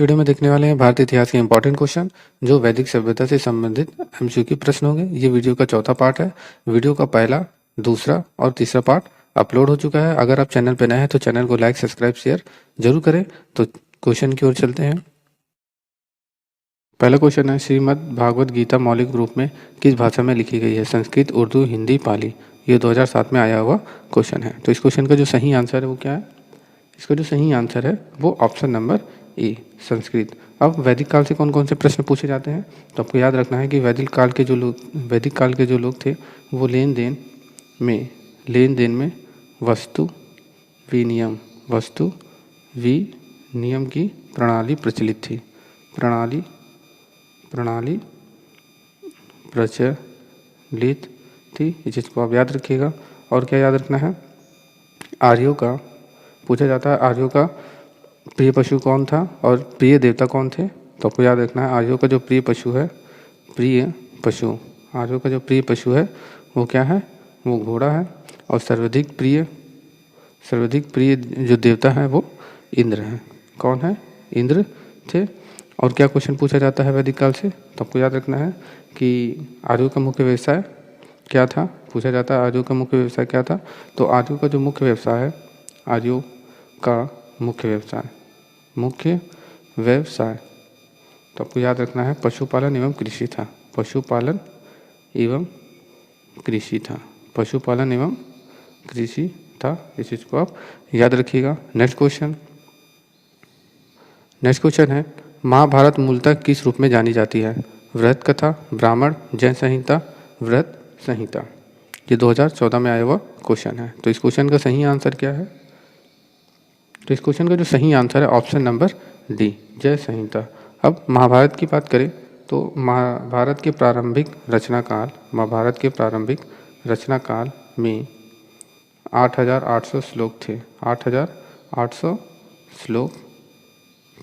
इस वीडियो में देखने वाले हैं भारतीय इतिहास के इंपॉर्टेंट क्वेश्चन जो वैदिक सभ्यता से संबंधित एमसीक्यू प्रश्न होंगे। ये वीडियो का चौथा पार्ट है। वीडियो का पहला, दूसरा और तीसरा पार्ट अपलोड हो चुका है। अगर आप चैनल पर नए हैं तो चैनल को लाइक, सब्सक्राइब, शेयर जरूर करें। तो क्वेश्चन की ओर चलते हैं। पहला क्वेश्चन है, श्रीमद् भागवत गीता मौलिक रूप में किस भाषा में लिखी गई है? संस्कृत, उर्दू, हिंदी, पाली। ये 2007 में आया हुआ क्वेश्चन है। तो इस क्वेश्चन का जो सही आंसर है वो क्या है? इसका जो सही आंसर है वो ऑप्शन नंबर ए, संस्कृत। अब वैदिक काल से कौन कौन से प्रश्न पूछे जाते हैं? तो आपको याद रखना है कि वैदिक काल के जो लोग थे वो लेन देन में वस्तु विनियम की प्रणाली प्रचलित थी। प्रणाली प्रचलित थी, इस चीज़ को आप याद रखिएगा। और क्या याद रखना है? आर्यों का पूछा जाता है, आर्यों का प्रिय पशु कौन था और प्रिय देवता कौन थे? तो आपको याद रखना है, आर्यों का जो प्रिय पशु है वो क्या है? वो घोड़ा है। और सर्वाधिक प्रिय जो देवता है वो इंद्र है। कौन है? इंद्र थे। और क्या क्वेश्चन पूछा जाता है वैदिक काल से? तो आपको याद रखना है कि आर्यों का मुख्य व्यवसाय क्या था? पूछा जाता है आर्यों का मुख्य व्यवसाय क्या था? तो आर्यों का जो मुख्य व्यवसाय है, आर्यों का मुख्य व्यवसाय तो आपको याद रखना है पशुपालन एवं कृषि था। पशुपालन एवं कृषि था। इस चीज़ को आप याद रखिएगा। नेक्स्ट क्वेश्चन है, महाभारत मूलतः किस रूप में जानी जाती है? वृहत कथा, ब्राह्मण, जैन संहिता, वृहत संहिता। ये 2014 में आया हुआ क्वेश्चन है। तो इस क्वेश्चन का सही आंसर क्या है? तो इस क्वेश्चन का जो सही आंसर है ऑप्शन नंबर डी, जय संहिता। अब महाभारत की बात करें तो महाभारत के प्रारंभिक रचनाकाल में 8,800 श्लोक थे। 8,800 श्लोक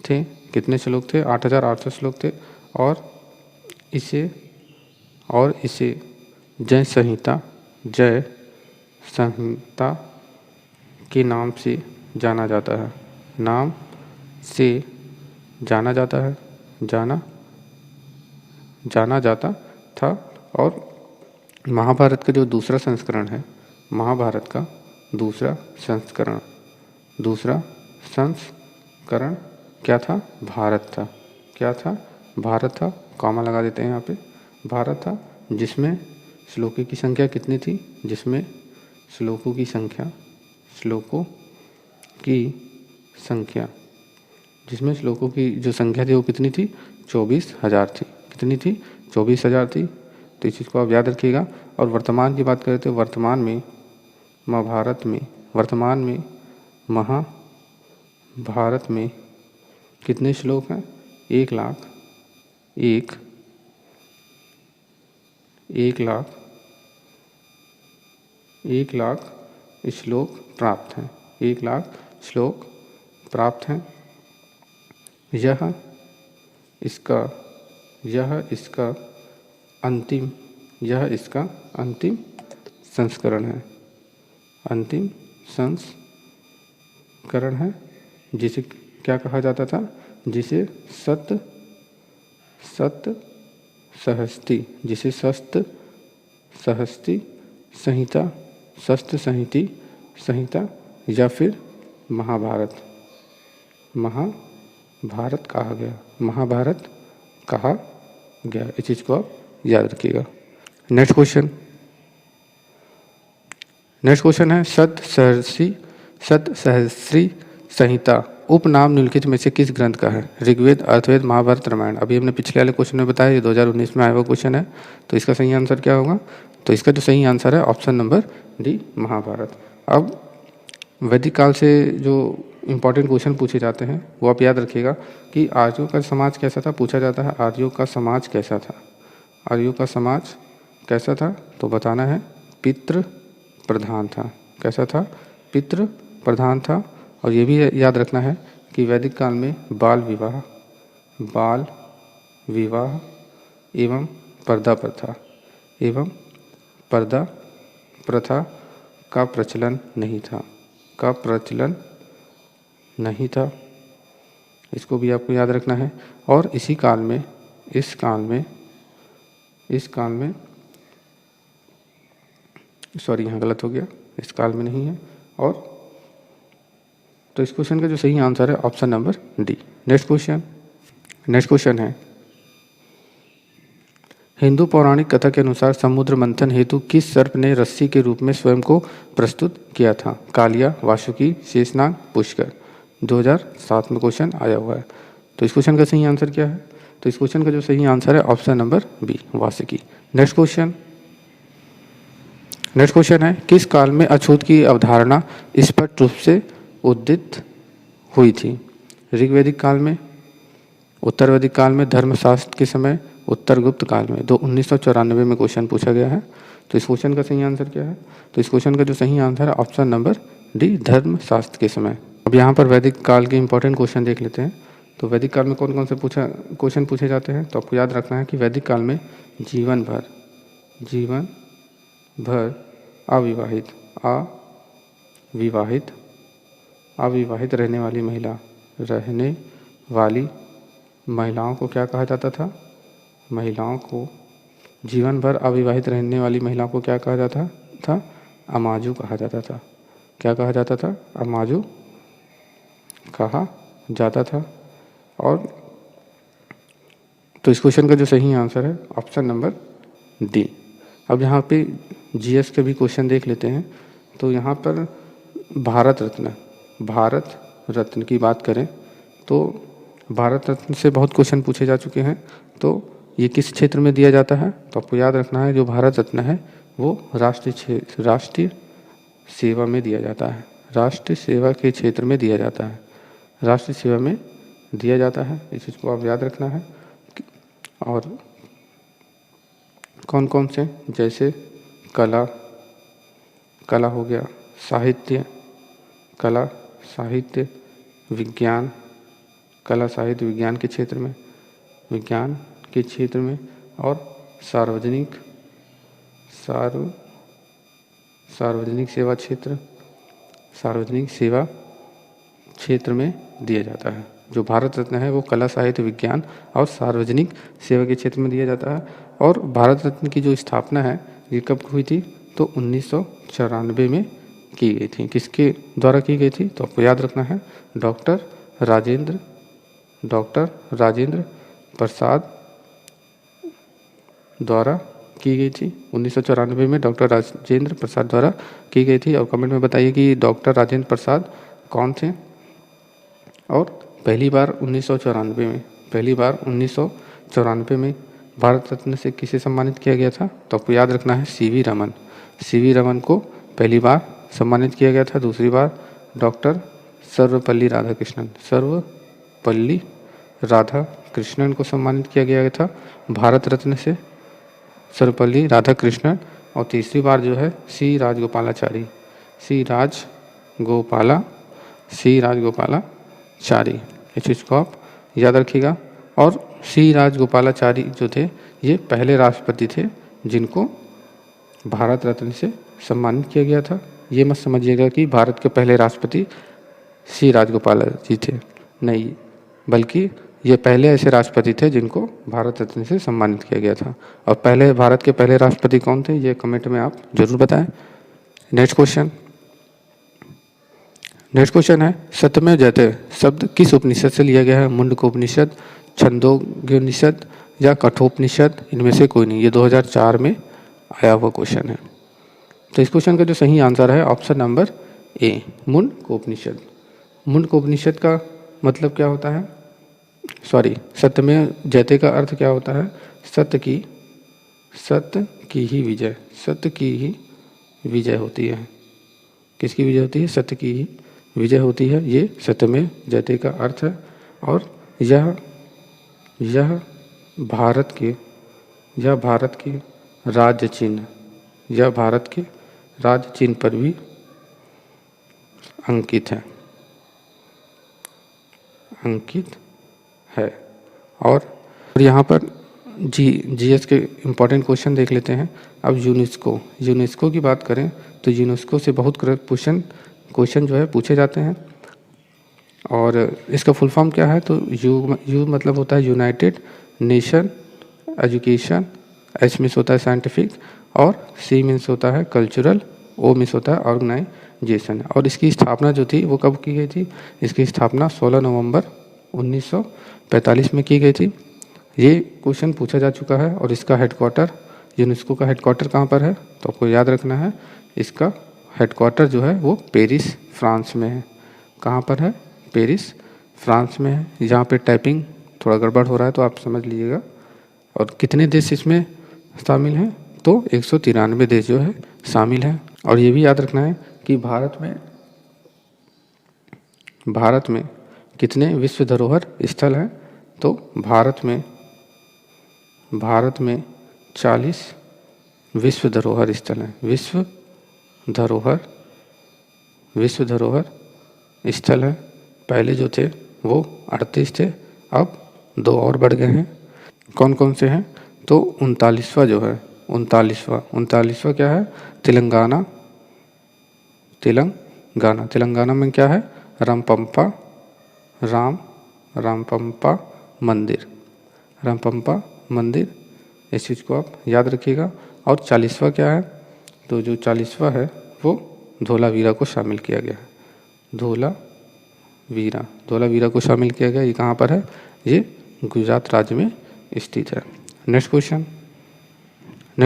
थे। कितने श्लोक थे? 8,800 श्लोक थे। और इसे जय संहिता के नाम से जाना जाता है। जाना जाता था। और महाभारत का जो दूसरा संस्करण है, महाभारत का दूसरा संस्करण क्या था? भारत था। क्या था? भारत था। कॉमा लगा देते हैं यहाँ पे, भारत था। जिसमें श्लोकों की संख्या कितनी थी? जिसमें श्लोकों की संख्या जिसमें श्लोकों की जो संख्या थी वो कितनी थी? 24,000 थी। कितनी थी? 24,000 थी। तो इस चीज़ को आप याद रखिएगा। और वर्तमान की बात करें तो वर्तमान में महाभारत में कितने श्लोक हैं? 1,00,000 श्लोक प्राप्त हैं। 1,00,000 श्लोक प्राप्त हैं। यह इसका अंतिम संस्करण है। जिसे क्या कहा जाता था? जिसे सप्त सहस्ती संहिता या फिर महाभारत कहा गया। इस चीज़ को आप याद रखिएगा। नेक्स्ट क्वेश्चन है, सप्तसहस्री संहिता उपनाम निम्नलिखित में से किस ग्रंथ का है? ऋग्वेद, अर्थवेद, महाभारत, रामायण। अभी हमने पिछले वाले क्वेश्चन में बताया, ये 2019 में आया हुआ क्वेश्चन है। तो इसका सही आंसर क्या होगा? तो इसका जो सही आंसर है ऑप्शन नंबर डी, महाभारत। अब वैदिक काल से जो इम्पोर्टेंट क्वेश्चन पूछे जाते हैं वो आप याद रखिएगा कि आर्यों का समाज कैसा था? पूछा जाता है आर्यों का समाज कैसा था? तो बताना है पितृ प्रधान था। कैसा था? पितृ प्रधान था। और ये भी याद रखना है कि वैदिक काल में बाल विवाह एवं पर्दा प्रथा का प्रचलन नहीं था। इसको भी आपको याद रखना है। और इस काल में सॉरी यहाँ गलत हो गया, इस काल में नहीं है। और तो इस क्वेश्चन का जो सही आंसर है option number D. Next question है, हिंदू पौराणिक कथा के अनुसार समुद्र मंथन हेतु किस सर्प ने रस्सी के रूप में स्वयं को प्रस्तुत किया था? कालिया, वासुकी, शेषनाग, पुष्कर। 2007 में क्वेश्चन आया हुआ है। तो इस क्वेश्चन का सही आंसर क्या है? तो इस क्वेश्चन का जो सही आंसर है option number B, Vasuki. Next question है, किस काल में अछूत की अवधारणा स्पष्ट रूप से उदित हुई थी? ऋग्वैदिक काल में, उत्तर वैदिक काल में, धर्मशास्त्र के समय, उत्तर गुप्त काल में। 1994 में क्वेश्चन पूछा गया है। तो इस क्वेश्चन का सही आंसर क्या है? तो इस क्वेश्चन का जो सही आंसर है ऑप्शन नंबर डी, धर्मशास्त्र के समय। अब यहाँ पर वैदिक काल के इंपॉर्टेंट क्वेश्चन देख लेते हैं। तो वैदिक काल में कौन कौन से क्वेश्चन पूछे जाते हैं? तो आपको याद रखना है कि वैदिक काल में जीवन भर अविवाहित रहने वाली महिलाओं को क्या कहा जाता था? जीवन भर अविवाहित रहने वाली महिलाओं को क्या कहा जाता था? अमाजु कहा जाता था। क्या कहा जाता था? अमाजु कहा जाता था। और तो इस क्वेश्चन का जो सही आंसर है ऑप्शन नंबर डी। अब यहाँ पे जीएस के भी क्वेश्चन देख लेते हैं। तो यहाँ पर भारत रत्न की बात करें तो भारत रत्न से बहुत क्वेश्चन पूछे जा चुके हैं। तो ये किस क्षेत्र में दिया जाता है? तो आपको याद रखना है जो भारत रत्न है वो राष्ट्रीय सेवा में दिया जाता है। राष्ट्रीय सेवा के क्षेत्र में दिया जाता है। राष्ट्रीय सेवा में दिया जाता है, इस चीज़ को आप याद रखना है। और कौन कौन से? जैसे कला हो गया, साहित्य, विज्ञान, कला साहित्य विज्ञान के क्षेत्र में, और सार्वजनिक सेवा क्षेत्र में दिया जाता है। जो भारत रत्न है वो कला साहित्य विज्ञान और सार्वजनिक सेवा के क्षेत्र में दिया जाता है। और भारत रत्न की जो स्थापना है ये कब हुई थी? तो 1994 में की गई थी। किसके द्वारा की गई थी? तो आपको याद रखना है डॉक्टर राजेंद्र प्रसाद द्वारा की गई थी। 1994 में डॉक्टर राजेंद्र प्रसाद द्वारा की गई थी। और कमेंट में बताइए कि डॉक्टर राजेंद्र प्रसाद कौन थे? और पहली बार 1994 में भारत रत्न से किसे सम्मानित किया गया था? तो आपको याद रखना है सीवी रमन को पहली बार सम्मानित किया गया था। दूसरी बार डॉक्टर सर्वपल्ली राधाकृष्णन को सम्मानित किया गया था भारत रत्न से, सर्वपल्ली राधाकृष्णन। और तीसरी बार जो है सी राजगोपालाचारी, इस चीज़ को आप याद रखिएगा। और सी राजगोपालाचारी जो थे ये पहले राष्ट्रपति थे जिनको भारत रत्न से सम्मानित किया गया था। ये मत समझिएगा कि भारत के पहले राष्ट्रपति सी राजगोपालाचारी थे, नहीं, बल्कि ये पहले ऐसे राष्ट्रपति थे जिनको भारत रत्न से सम्मानित किया गया था। और भारत के पहले राष्ट्रपति कौन थे ये कमेंट में आप जरूर बताएं। नेक्स्ट क्वेश्चन है, सत्यमेव जयते शब्द किस उपनिषद से लिया गया है? मुंडकोपनिषद, छंदोग्योपनिषद या कठोपनिषद? इनमें से कोई नहीं। ये 2004 में आया हुआ क्वेश्चन है। तो इस क्वेश्चन का जो सही आंसर है option number A, Mundakopanishad. Mundakopanishad का मतलब क्या होता है? सत्यमेव जयते का अर्थ क्या होता है? सत्य की ही विजय होती है। किसकी विजय होती है? सत्य की ही विजय होती है। ये सत्यमेव जयते का अर्थ है। और यह भारत के राज्य चिन्ह पर भी अंकित है। और यहाँ पर जीएस के इम्पोर्टेंट क्वेश्चन देख लेते हैं। अब यूनेस्को की बात करें तो यूनेस्को से बहुत क्वेश्चन जो है पूछे जाते हैं। और इसका फुल फॉर्म क्या है? तो यू मतलब होता है United nation education, H means होता है साइंटिफिक, और सी मीन्स होता है कल्चरल, ओ मीन्स होता है ऑर्गेनाइजेशन। और इसकी स्थापना जो थी वो कब की गई थी? इसकी स्थापना 16 नवंबर 1945 में की गई थी। ये क्वेश्चन पूछा जा चुका है। और इसका हेडक्वार्टर, यूनेस्को का हेडक्वार्टर कहाँ पर है? तो आपको याद रखना है, इसका हेडक्वार्टर जो है वो पेरिस फ्रांस में है। कहाँ पर है? पेरिस फ्रांस में है। यहाँ पे टाइपिंग थोड़ा गड़बड़ हो रहा है तो आप समझ लीजिएगा। और कितने देश इसमें शामिल हैं? तो 193 देश जो है शामिल हैं। और ये भी याद रखना है कि भारत में कितने विश्व धरोहर स्थल हैं? तो भारत में 40 विश्व धरोहर स्थल हैं। विश्व धरोहर स्थल हैं। पहले जो थे वो 38 थे, अब 2 और बढ़ गए हैं। कौन कौन से हैं? तो 39वां जो है, 39वां क्या है? तेलंगाना में क्या है? रामपंपा मंदिर, इस चीज़ को आप याद रखिएगा। और 40वां क्या है? तो जो 40वां है वो धोलावीरा को शामिल किया गया है। धोलावीरा को शामिल किया गया। ये कहाँ पर है? ये गुजरात राज्य में स्थित है। नेक्स्ट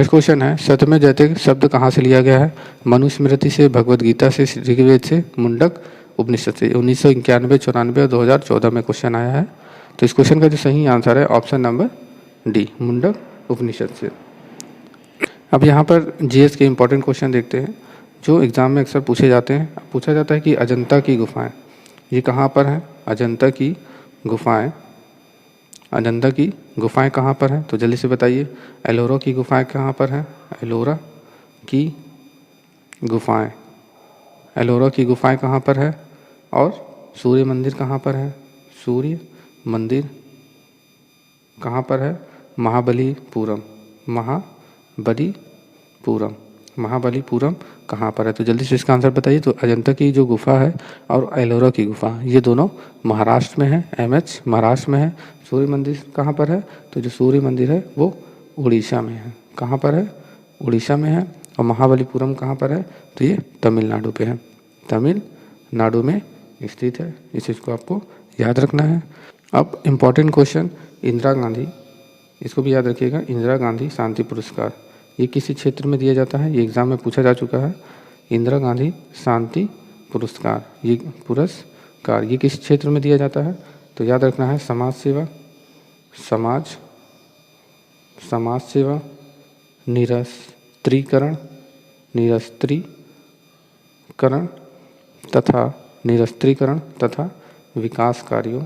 क्वेश्चन है, सत्यमेव जयते शब्द कहाँ से लिया गया है? मनुस्मृति से, भगवत गीता से, ऋग्वेद से, मुंडक उपनिषद से। 1991, 94 और 2014 में क्वेश्चन आया है। तो इस क्वेश्चन का जो सही आंसर है ऑप्शन नंबर डी, मुंडक उपनिषद से। अब यहाँ पर जीएस के इंपॉर्टेंट क्वेश्चन देखते हैं जो एग्जाम में अक्सर पूछे जाते हैं। पूछा जाता है कि अजंता की गुफाएं ये कहाँ पर हैं? अजंता की गुफाएं कहाँ पर हैं? तो जल्दी से बताइए। एलोरा की गुफाएं कहाँ पर हैं? एलोरा की गुफाएं कहाँ पर है? और सूर्य मंदिर कहाँ पर है? सूर्य मंदिर कहाँ पर है? महाबलीपुरम कहाँ पर है? तो जल्दी से इसका आंसर बताइए। तो अजंता की जो गुफा है और एलोरा की गुफा, ये दोनों महाराष्ट्र में है। एमएच महाराष्ट्र में है। सूर्य मंदिर कहाँ पर है? तो जो सूर्य मंदिर है वो उड़ीसा में है। कहाँ पर है? उड़ीसा में है। और महाबलीपुरम कहाँ पर है? तो ये तमिलनाडु पे है, तमिलनाडु में स्थित है। इस चीज़ को आपको याद रखना है। अब इम्पॉर्टेंट क्वेश्चन, इंदिरा गांधी, इसको भी याद रखिएगा। इंदिरा गांधी शांति पुरस्कार ये किसी क्षेत्र में दिया जाता है? ये एग्जाम में पूछा जा चुका है। इंदिरा गांधी शांति पुरस्कार ये किस क्षेत्र में दिया जाता है? तो याद रखना है समाज सेवा, निरस्त्रीकरण तथा विकास कार्यों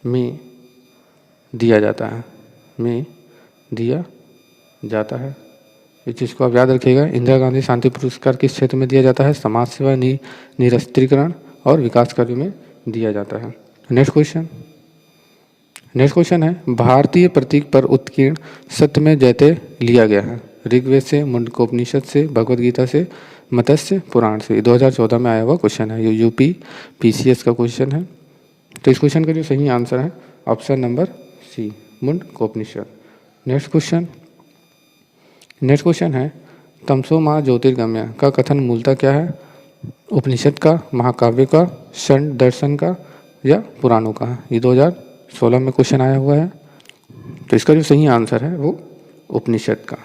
में दिया जाता है। इस चीज़ को आप याद रखिएगा। इंदिरा गांधी शांति पुरस्कार किस क्षेत्र में दिया जाता है? समाज सेवा, निरस्त्रीकरण और विकास कार्यों में दिया जाता है। नेक्स्ट क्वेश्चन है, भारतीय प्रतीक पर उत्कीर्ण सत्यमेव जयते लिया गया है? ऋग्वेद से, मुंडकोपनिषद से, भगवत गीता से, मत्स्य पुराण से। 2014 में आया हुआ क्वेश्चन है। ये यूपी पीसीएस का क्वेश्चन है। तो इस क्वेश्चन का जो सही आंसर है option number C, Mundakopanishad. Next question है, तमसो मा ज्योतिर्गम्य का कथन मूलतः क्या है? उपनिषद का, महाकाव्य का, षड दर्शन का या पुराणों का? ये 2016 में क्वेश्चन आया हुआ है। तो इसका जो सही आंसर है वो उपनिषद का।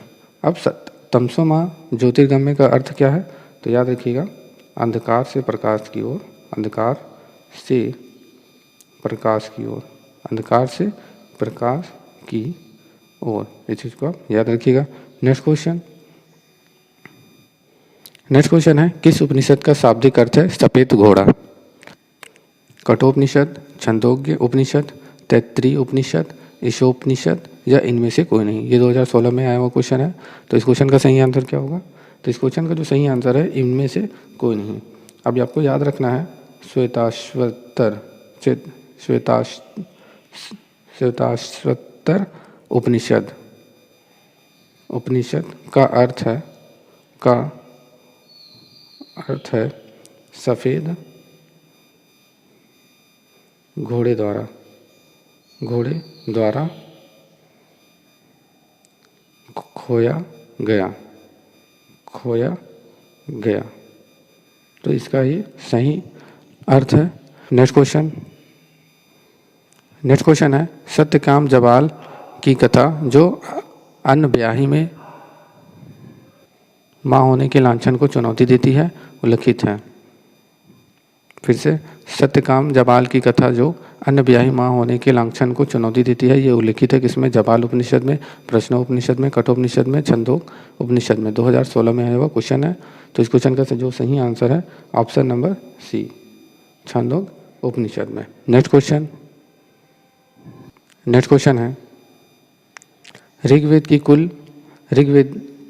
अब तमसो मा ज्योतिर्गम्य का अर्थ क्या है? तो याद रखिएगा, अंधकार से प्रकाश की ओर, इस चीज़ को आप याद रखिएगा। नेक्स्ट क्वेश्चन है, किस उपनिषद का शाब्दिक अर्थ है सफेद घोड़ा? कठोपनिषद, छंदोग्य उपनिषद, तैत्तिरीय उपनिषद, ईशोपनिषद या इनमें से कोई नहीं? ये 2016 में आया हुआ क्वेश्चन है। तो इस क्वेश्चन का सही आंसर क्या होगा? तो इस क्वेश्चन का जो सही आंसर है इनमें से कोई नहीं। अब आपको याद रखना है श्वेताश्वतर उपनिषद का अर्थ है सफ़ेद घोड़े द्वारा खोया गया। तो इसका ये सही अर्थ है। नेक्स्ट क्वेश्चन है सत्यकाम जबाल की कथा जो अन्य ब्याही में माँ होने के लांछन को चुनौती देती है, उल्लिखित है। फिर से, सत्यकाम जबाल की कथा जो अन्य ब्याही माँ होने के लांछन को चुनौती देती है, ये उल्लिखित है किसमें? जबाल उपनिषद में, प्रश्नोपनिषद में, कठोपनिषद में, छंदोग उपनिषद में। 2016 में आया हुआ क्वेश्चन है। तो इस क्वेश्चन का जो सही आंसर है ऑप्शन नंबर सी, छंदोग उपनिषद में। नेक्स्ट क्वेश्चन है ऋग्वेद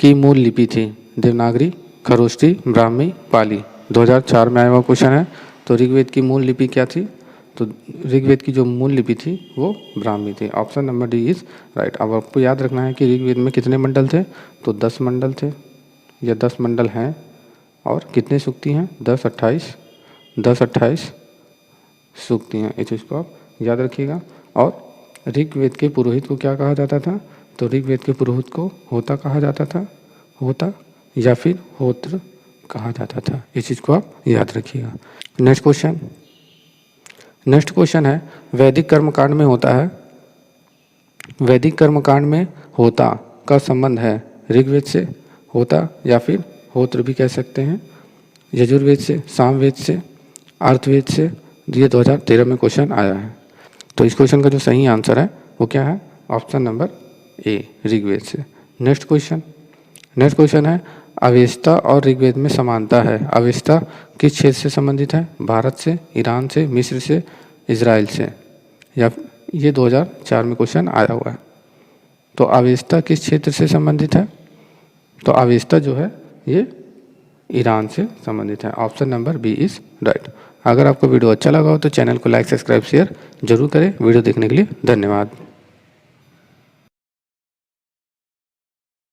की मूल लिपि थी देवनागरी, खरोष्ठी, ब्राह्मी, पाली। 2004 में आया हुआ क्वेश्चन है। तो ऋग्वेद की मूल लिपि क्या थी? तो ऋग्वेद की जो मूल लिपि थी वो ब्राह्मी थी। Option number D is right. अब आपको याद रखना है कि ऋग्वेद में कितने मंडल थे? तो 10 मंडल थे, या 10 मंडल हैं। और कितने सूक्ति हैं? 10-28 सूक्ति हैं। इस चीज़ को आप याद रखिएगा। और ऋग्वेद के पुरोहित को क्या कहा जाता था? तो ऋग्वेद के पुरोहित को होता कहा जाता था, होता या फिर होत्र कहा जाता था। इस चीज़ को आप याद रखिएगा। नेक्स्ट क्वेश्चन है वैदिक कर्मकांड में होता का संबंध है ऋग्वेद से, होता या फिर होत्र भी कह सकते हैं, यजुर्वेद से, सामवेद से, अर्थवेद से। ये 2013 में क्वेश्चन आया है। तो इस क्वेश्चन का जो सही आंसर है वो क्या है? ऑप्शन नंबर ए, ऋग्वेद से। नेक्स्ट क्वेश्चन है अवेस्ता और ऋग्वेद में समानता है। अवेस्ता किस क्षेत्र से संबंधित है? भारत से, ईरान से, मिस्र से, इजराइल से। या ये 2004 में क्वेश्चन आया हुआ है। तो अवेस्ता किस क्षेत्र से संबंधित है? तो अवेस्ता जो है ये ईरान से संबंधित है। Option number B is right. अगर आपको वीडियो अच्छा लगा हो तो चैनल को लाइक, सब्सक्राइब, शेयर जरूर करें। वीडियो देखने के लिए धन्यवाद।